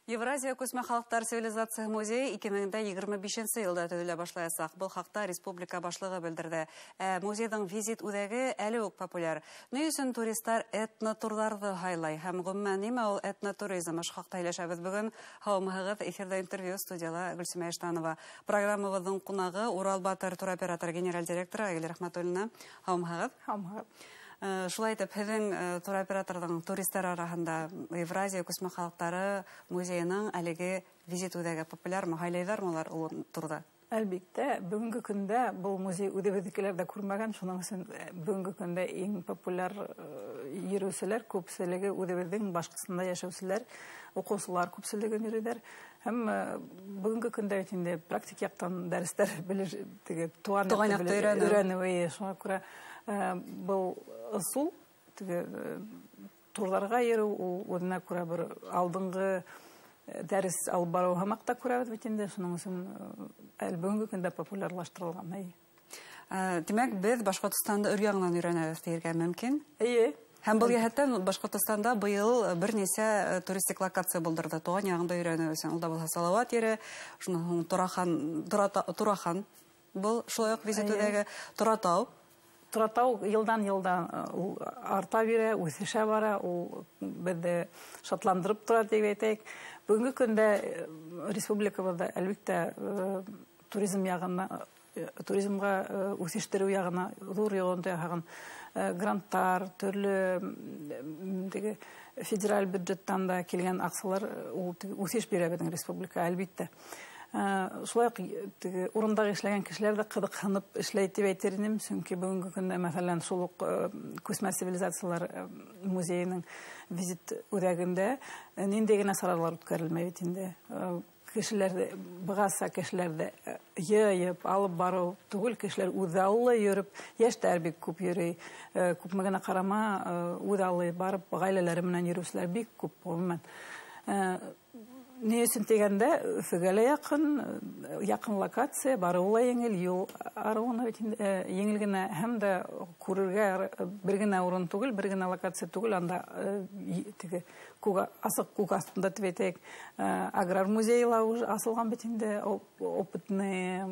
Евразия Көсмә халыктар цивилизация музее 2025 елда төзелә башлаячак. Бұл хакта республика башлыгы белдерде. Музейдің визит үдәге әле үк популяр. Ни өчен туристлар этнотурларны хайлай һәм гомумән нимә ул этнотуризм хакта сөйләшәбез бүген. Һаумыгыз эфирда интервью студияла Гөлсемә Эштанова. Программабызның кунагы Урал Батыр туроператор генераль директоры Айгөл Рахматуллина. Һаумыгыз. Шулай итеп, һеҙҙең туроператорҙың туристар араһында Евразия Көсмә халыктары музейының әлеге визит үҙәге популярмы, һайлайҙармы улар ул турҙа? Әлбиттә, бүгенге көндә был музей үҙебеҙҙекеләрҙә күрмәгән, шуның өсөн бүгенге көндә иң популяр йөрөүселәр күпселеге үҙебеҙҙең Башҡортостанда йәшәүселәр, уҡыусылар күпселеген йөрөйҙәр. Һәм бүгенге көндә инде практик яҡтан дәрестәр белеш, туған яҡты өйрәнеү, шуңа күрә был ысул турларға йөрөү, үҙенә күрә бер алдыңғы дәрес алып барыу һымаҡта күрәбеҙ бит инде, шуның өсөн бүгенге көндә популярлаштырылған. Димәк, беҙ Башҡортостанда өр-яңынан өйрәнәбеҙ тиергә мөмкин? Эйе. Һәм был йәһәттән Башҡортостанда быйыл бер нисә туристик локация булдырды, туған яғында өйрәнеү өсөн. Ул да булһа Салауат ере, шуның Турахан, был шулай уҡ визит үҙәге, Торатау. Торатау йылдан-йылдан арта бирә, үҫешә бара, ул беҙҙе шатландырып тора дип әйтәйек. Бүгенге көндә республикабыҙҙа әлбиттә туризмға үҫештереү яғына ҙур йоғонто яһаған гранттар, төрлө федераль бюджеттан да килгән аҡсалар үҫеш бирә беҙҙең республика, әлбиттә. Шулай урындағы эшләгән кешеләр дә ҡыҙыҡһынып эшләй тип әйтер инем, сөнки бүгенге көндә, мәҫәлән, шул уҡ Күсмә цивилизациялар музейының визит үҙәгендә ниндәй генә саралар үткәрелмәй бит инде. Кешеләрҙе, бығаса кешеләрҙе йыйып, алып барыу түгел, кешеләр үҙаллы йөрөп, йәштәр бик күп йөрөй, күпмегенә ҡарама, үҙаллы барып, ғаиләләре менән йөрөүселәр бик күп, ғөмүмән. Ни өсөн тигәндә, Өфөгә лә яҡын локация, барыуы ла еңел, юл арыуына еңел генә, һәм дә күрергә бер генә урын түгел, бер генә локация түгел, анда асыҡ күк астында тип әйтәйек, аграр музей ла асылған бит инде, опытный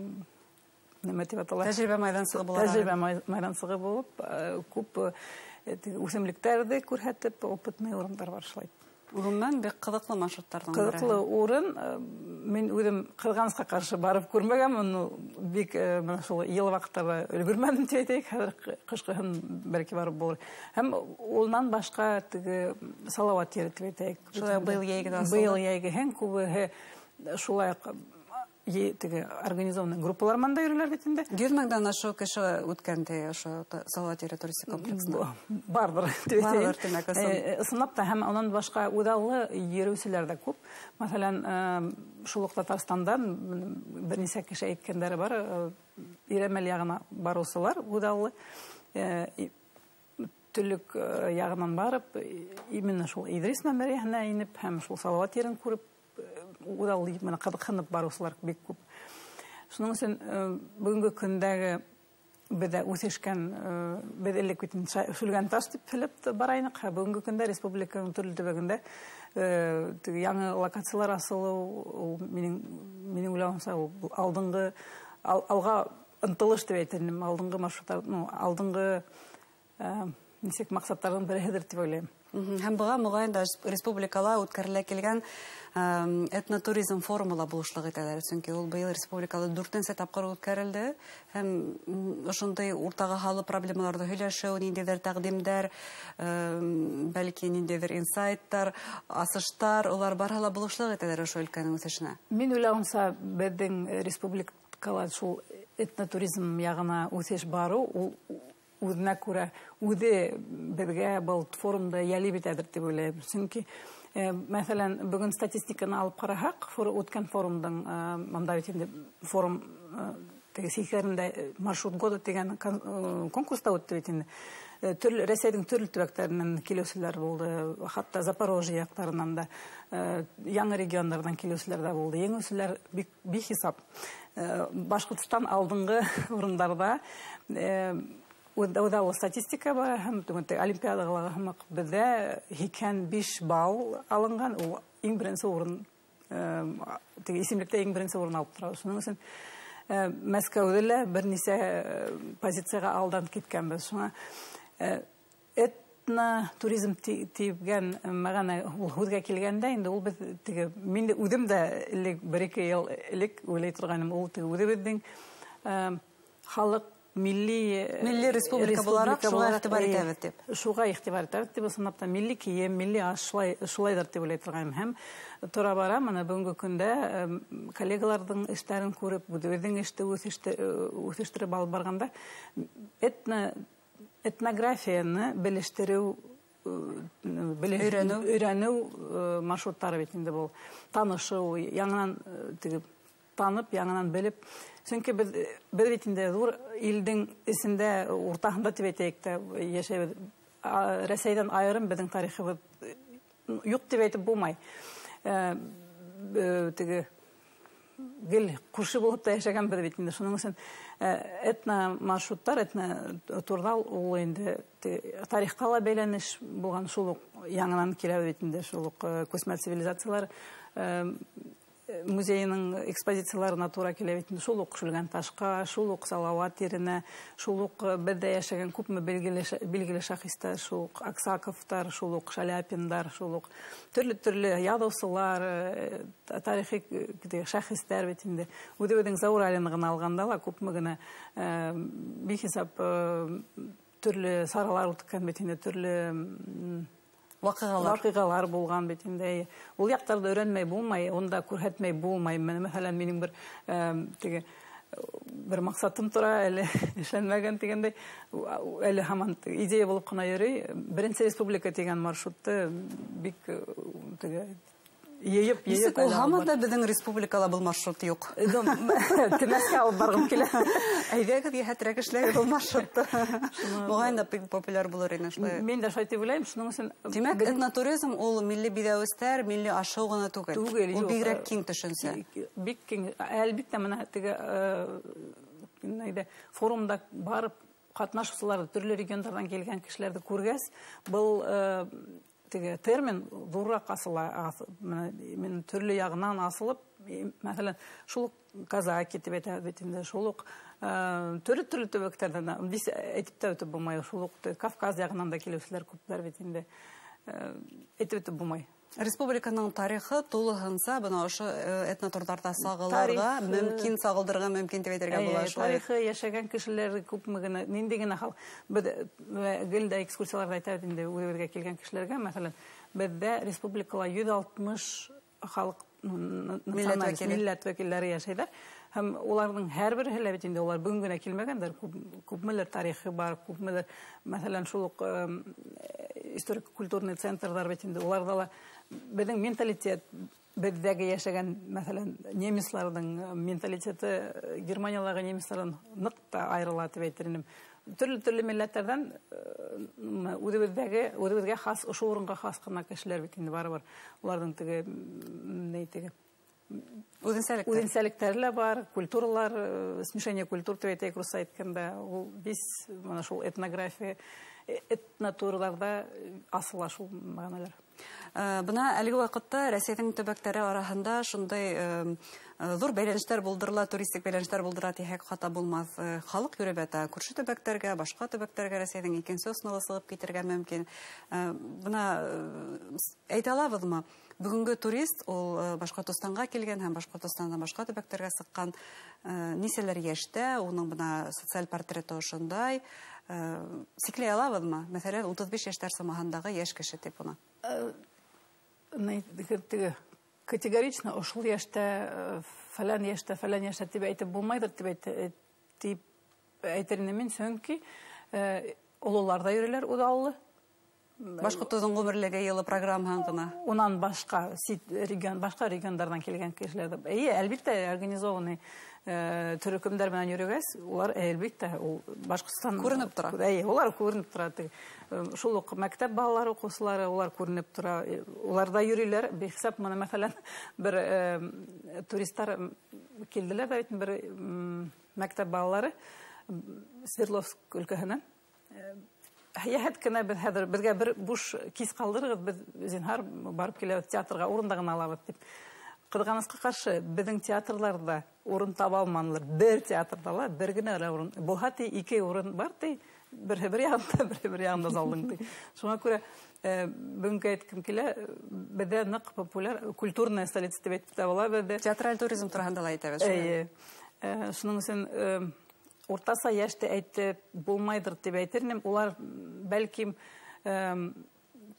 тәжрибә майҙансығы булып, күп үҫемлектәрҙе күрһәтеп, опытный урындар бар шулай. Ғүмән бик ҡыҙыҡлы маршруттарҙың береһе. Ҡыҙыҡлы урын, мин үҙем ҡыҙғанысҡа ҡаршы барып күрмәгәнмен, бик шул йыл ваҡыттарҙа өлгөрмәнем тип әйтәйек, хәҙер ҡышҡыһын бәлки барып булыр. Һәм улынан башҡа Салауат ере тип әйтәйек. Быйыл йәйгеһен күбеһе шулай организованный группалар манда йөрөләр бит инде. 100 меңдән ашу кеше үткән Салауат ере туристик комплексына. Барбыр. Ысынлап та, һәм онан башҡа үҙаллы йөрөүселәр дә күп. Мәҫәлән, шул уҡ Татарстандан бер нисә кеше әйткәндәре бар, Ирәмәл яғына барыусылар үҙаллы. Төлөк яғынан барып, именно шул Идрис мәмерйәһенә инеп, һәм шул Салауат ерен күреп, үҙаллы ҡыҙыҡһынып барыусылар бик күп. Шуның өсөн бүгенге көндәге беҙҙә үҫешкән, беҙ элек бит Шүлгән таш тип һелеп барайныҡ, бүгенге көндә республиканың төрлө төбәгендә яңы локациялар асылыу, минең уйлауымса, алдыңғы алға ынтылыш тип әйтәм, алдыңғы маршруттар, алдыңғы нисек маҡсаттарҙың береһедер тип уйлайым. Һәм быға моғайын да республикала үткәрелә килгән этнотуризм форумы ла булышлыҡ итәләр. Сөнки ул быйыл республикала 4-нсе тапҡыр үткәрелде. Һәм ошондай уртаға һалып проблемаларҙы һөйләшеү, ниндәйҙер тәҡдимдәр, бәлки ниндәйҙер инсайттар, асыштар, улар барһа ла булышлыҡ итәләр ошо өлкәнең үҫешенә. Мин уйлауымса, беҙҙең республикала шул этнотуризм яғына үҫеш барыу, үҙенә күрә, үҙе беҙгә был форумда йәлеп итәдер дип уйлайым. Сөнки, мәҫәлән, бөгөн статистиканы алып ҡараһаҡ, үткән форумдың, мында бит инде форум сихәрендә маршрут года тигән конкурста үтте бит инде. Рәсәйҙең төрлө төбәктәренән килеүселәр булды, хатта Запорожье яҡтарынан да, яңы региондарҙан килеүселәр дә булды. Еңеүселәр бихисап. Башҡортостан алдыңғы урындарҙа Үҙаллы статистика бар, һәм олимпиадаға беҙҙә 85 балл алынған, иң беренсе урын теге исемлектә иң беренче урын алып тора. Шуның өчен Мәскәүдә лә берничә позицияга алдан киткәнбез. Шуңа этнотуризм тигән мәгънә ул һүзгә килгәндә инде ул без теге мин үзем дә бер-ике ел элек уйлый торганым ул теге үзебезнең халык милли республика буларак шуга игътибар итәбез дип. Шуга игътибар итәбез дип санап та милли кием, милли аш шулайдыр дип уйлый торганым. Һәм тора бара моны бүгенге көндә коллегаларның эшләрен күреп, үзебезнең эште үсештереп алып барганда этнографияны белештерү, өйрәнү маршруттары бит инде бу. Танышу, яңадан теге танып, яңадан белеп. Чөнки без бит инде зур илдең исендә уртаһында дип әйтәйек тә яшәбез. Рәсәйдән аерым безнең тарихыбыз юк дип әйтеп булмай. Теге гел күрше булып та яшәгән бер бит инде. Шуның өчен этно маршруттар, этно турдал ул инде тарихка ла бәйләнеш булган шул ук яңадан килә бит инде шул ук күсмә цивилизациялар музейның экспозицияларына тура килә бит инде. Шул ук Шүлгән ташка, шул ук Салават еренә, шул ук бездә яшәгән күпме билгеле шәхестәр, шул ук Аксаковтар, шул ук Шаляпиндар, шул ук төрле ядовсылар, тарихи шәхестәр бит инде. Үзебезнең Зауралины гына алганда ла күпме генә бихисап төрле саралар үткән бит инде, төрле вакыйгалар булган бит инде. Ул яктарда өйрәнмәй булмай, онда күрһәтмәй булмай. Мәсәлән, минем бер максатым тора, әле эшләнмәгән дигәндәй, әле һаман идея булып кына йөри. Беренче республика дигән маршрутты бик теге Ейеп ул һаман да безнең республикала был маршрут юк. Тимәскә алып баргым килә. Әйдәгез, яһәтрәк эшләгез был маршрутта. Моңа да популяр булыр иде шулай. Мин дә шулай дип уйлыйм. Шуның өчен димәк, этнотуризм ул милли бидәүстәр, милли ашау гына түгел. Ул бигрәк киң төшенсә. Бик киң. Әлбиттә, менә теге форумда барып катнашучылар, төрле регионнардан килгән кешеләрне күргәс, был теге термин зуррак асыла, мен төрле ягынан асылып, мәсәлән, шул казаки дип әйтәбез инде, шул ук төрле төбәкләрдән, без әйтеп тә үтеп булмай, шул ук Кавказ ягынан да килүчеләр күпләр бит инде. Әйтеп үтеп булмай. Республиканың тарихы тулыһынса бына ошо этнотурдарда сагылырга мөмкин, сагылдырырга мөмкин дип әйтергә була. Тарихы яшәгән кешеләр күпме генә, нинди генә хал. Без гелдә экскурсияларда әйтәбез инде, үзебезгә килгән кешеләргә, мәсәлән, бездә республикала 160 халык милләт вәкилләре яшәйдер. Һәм уларның һәрберсе лә бит инде улар бүген генә килмәгәндер. Күпмелер тарихы бар, күпмелер, мәсәлән, шул ук историко-культурный центрдар бит инде. Уларда ла безнең менталитет, бездәге яшәгән, мәсәлән, немецларның менталитеты Германиядагы немецлардан нык та аерыла дип әйтермен. Төрле милләтләрдән үзебезгә хас, ошо урынга хас кына кешеләр бит инде барыбер. Уларның теге нәйтеге үзенчәлектәре бар, культуралар, смешение культур дип әйтәйек русча әйткәндә, ул без менә шул этнография, этнотурларда асыла шул мәгънәләр. Бына әлеге вакытта Рәсәйнең төбәкләре арасында шундай зур бәйләнешләр булдырыла, туристик бәйләнешләр булдыра дисәк хата булмас. Халык йөреп ята, күрше төбәкләргә, башка төбәкләргә Рәсәйнең икенче основы сыгып китергә мөмкин. Бына әйтә алабызмы? Бүгенге турист ул Башкортстанга килгән һәм Башкортстандан башка төбәкләргә сыккан ничәләр яшьтә, уның бына социаль портреты ошондай. Сикләй алабызмы? Мәсәлән, 35 яшьтәр самаһындагы яшь кеше дип уны. Категорично ошол яшьтә, фәлән яшьтә дип әйтеп булмайдыр дип әйтермен мин, чөнки олыларда йөриләр удаллы. Башкортстан гомерлеге елы программаһын гына. Унан башка региондардан килгән кешеләр дә. Әлбиттә, организованный төркемнәр белән йөрүгәс, улар әлбиттә ул Башкортстан күренеп тора. Улар күренеп тора. Шул ук мәктәп балалары, укучылары, улар күренеп тора. Уларда йөриләр. Бихисап, моны мәсәлән, бер туристлар килделәр дә, бер мәктәп балалары Свердловск өлкәһеннән. Яһәт кенә без хәзер безгә бер буш кис калдырыгыз, без зинһар барып киләбез театрга, урында гына алабыз дип. Кызганычка каршы, безнең театрларда урын таба алмадылар. Бер театрда ла, бер генә урын. Булса ти 2 урын бар ти, бер ягында залдың ти. Шуңа күрә бүгенге әйткем килә, бездә нык популяр культурная столица дип әйтеп була бездә. Театраль туризм турында ла әйтәбез. Шуның өчен уртаса яшьтә әйтеп булмайдыр дип әйтермен. Улар бәлки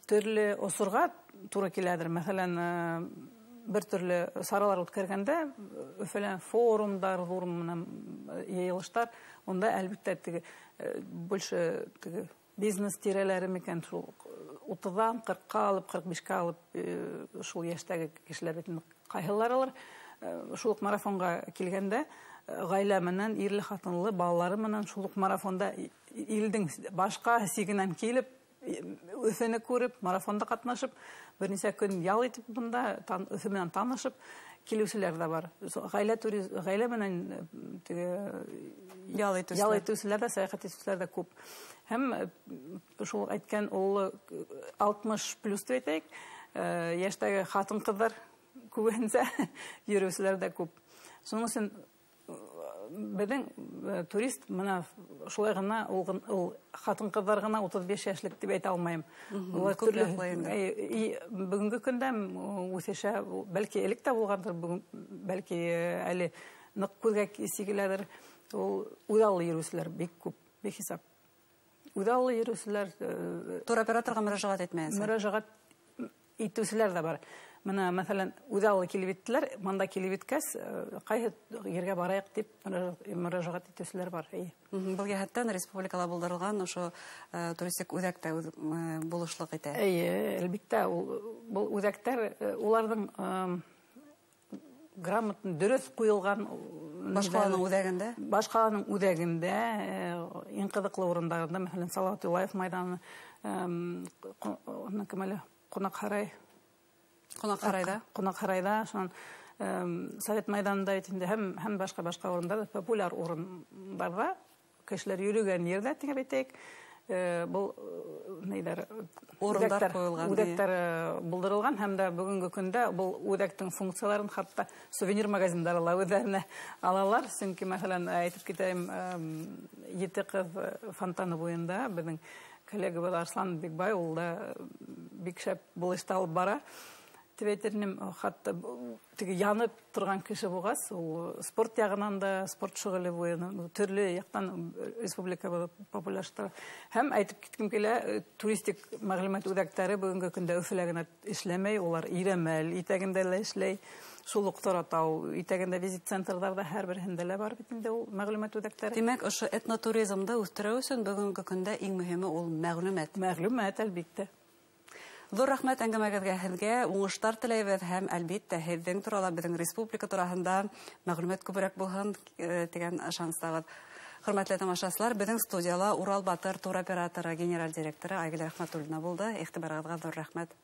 төрле осырга туры киләдер. Мәсәлән, бер төрле саралар үткәргәндә, фәлән форумдар, йыелыштар, онда әлбәттә больше бизнес тирәләре микән шул 30-дан 40-ка алып, 45-ка алып шул яшьтәге кешеләр бит кайһылар шул марафонга килгәндә гаилә менән, ирле хатынлы балалары менән шул марафонда илдең башка сигенән килеп Өфене күреп, марафонда катнашып, берничә көн ял итеп бунда Өфе менән танышып килүчеләр дә бар. Гаилә менән ял итүчеләр дә, сәяхәт итүчеләр дә күп. Һәм шул әйткән ул 60+ дип әйтәйек, яшьтәге хатын-кызлар күбенсә йөрүчеләр дә күп. Шуның өчен безнең турист менә шулай гына ул хатын-кызлар гына 35 яшьлек дип әйтә алмыйм. Бүгенге көндә үсешә, бәлки элек тә булгандыр, бәлки әле нык күзгә сигеләдер. Ул үҙаллы йөрүчеләр бик күп, бихисап. Үҙаллы йөрүчеләр, туроператорга мөрәҗәгать итмәгәнсез. Мөрәҗәгать итүчеләр дә бар. Менә, мәсәлән, үҙаллы килеп иттеләр, монда килеп иткәс, кайһы ергә барайык дип мөрәҗәгать итүчеләр бар. Был яһәттән республикала булдырылган ошо туристик үҙәктә булышлык итә. Әлбиттә, бу үҙәктәр уларның грамотно дөрес куелган башкаланың үҙәгендә. Башкаланың үҙәгендә, иң кызыклы урындарында, мәсәлән, Салават Юлаев мәйданы, Кунакхарай. Кунакхарайда, шунан Совет мәйданында әйтендә һәм башка урындарда, популяр урындарда, кешеләр йөрөгән ердә тиңеп әйтәйек, бу нәйләр урындар куелган. Үҙәктәр булдырылган һәм дә бүгенге көндә бу үҙәктең функцияларын хатта сувенир магазиндары ла үзләренә алалар. Чөнки, мәсәлән, әйтеп китәм, 7 кыз фонтаны буенда безнең коллегабыз Арслан Бикбай, ул да бик шәп булышта алып бара. Тветернем хатта янып торган кеше булгас, ул спорт ягынан да, спорт шөгыле буена, төрле яктан республикага популярлаштыра. Һәм әйтеп киткем килә, туристик мәгълүмат үҙәктәре бүгенге көндә Өфөлә генә эшләмәй, улар Иремәл итәгендә лә эшләй, шул ук Таратау итәгендә визит центрларда һәрберендә лә бар бит инде ул мәгълүмат үҙәктәре. Димәк, ошо этнотуризмды үстерү өчен бүгенге көндә иң мөһиме ул мәгълүмат. Мәгълүмат, әлбиттә. Зур рәхмәт әңгәмәгезгә һеҙгә, уңыштар теләйбеҙ һәм әлбиттә һеҙҙең турала, беҙҙең республика тураһында мәғлүмәт күберәк булһын дигән шанстабыҙ. Хөрмәтле тамашасылар, беҙҙең студияла Урал Батыр туроператоры, генераль директоры Айгөл Рәхмәтуллина булды. Иғтибарығыҙға зур рәхмәт.